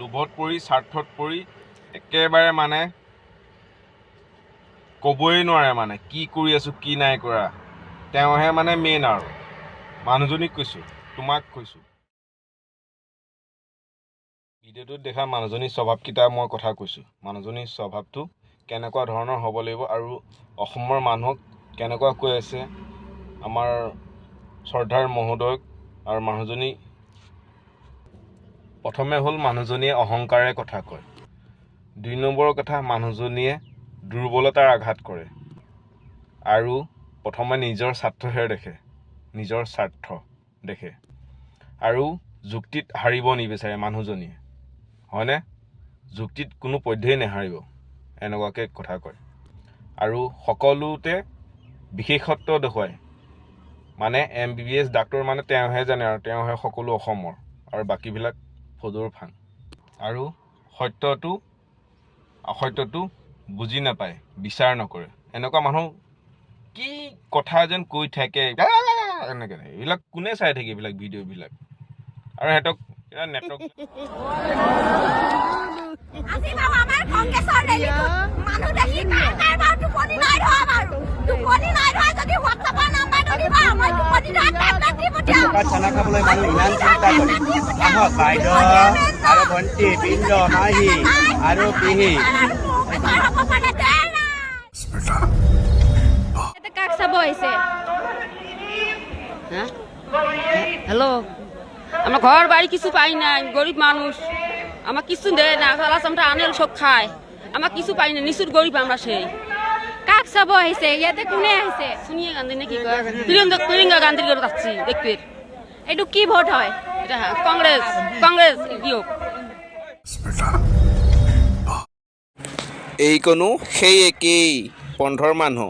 লোভত পৰি স্বাৰ্থত পৰি একেবাৰে মানে ক'বই নোৱাৰে মানে কি কৰি আছোঁ কি নাই কৰা তেওঁহে মানে মেইন আৰু মানুহজনীক কৈছোঁ তোমাক কৈছোঁ ভিডিঅ'টোত দেখা মানুহজনীৰ স্বভাৱকেইটা মই কথা কৈছোঁ মানুহজনীৰ স্বভাৱটো কেনেকুৱা ধৰণৰ হ'ব লাগিব আৰু অসমৰ মানুহক কেনেকুৱা কৈ আছে আমাৰ শ্ৰদ্ধাৰ মহোদয়ক আৰু মানুহজনী প্ৰথমে হ'ল মানুহজনীয়ে অহংকাৰে কথা কয় ২ নম্বৰৰ কথা মানুহজনীয়ে দুৰ্বলতাৰ আঘাত কৰে আৰু প্ৰথমে নিজৰ স্বাৰ্থহে দেখে নিজৰ স্বাৰ্থ দেখে আৰু যুক্তিত হাৰিব নিবিচাৰে মানুহজনীয়ে হয়নে যুক্তিত কোনো পধ্যেই নেহাৰিব এনেকুৱাকৈ কথা কয় আৰু সকলোতে বিশেষত্ব দেখুৱায় মানে MBBS ডাক্তৰ মানে তেওঁহে জানে আৰু তেওঁহে সকলো অসমৰ আৰু বাকীবিলাক ফজৰ ফাং আৰু সত্যটো অসত্যটো বুজি নাপায় বিচাৰ নকৰে এনেকুৱা মানুহ কি কথা যেন কৈ থাকে এনেকৈ এইবিলাক কোনে চাই থাকে এইবিলাক ভিডিঅ'বিলাক আৰু সিহঁতক নেটৱৰ্ক খানা খাবলৈ মানুহ ইমান চিন্তা কৰে আহক বাইদেউ আৰু ভণ্টি পিণ্ড মাহী আৰু পেহী কাক চাব আহিছে হ্যালো আমার ঘর বাড়ি কিছু পাই নাই গরিব মানুষ আমার কিছু দেয় না চালা চামটা আনেল সব খায় আমার কিছু পাই না নিচুর গরিব আমরা সেই কাক চাব আহিছে ইয়াতে কোনে আহিছে সোনিয়া গান্ধী নে কি কয় প্রিয়ঙ্কা গান্ধীর ঘরে যাচ্ছি দেখতে এইটো কি ভোট হয় এটা কংগ্রেস কংগ্রেস দিয়ক এইকণো সেই একেই পন্থৰ মানুহ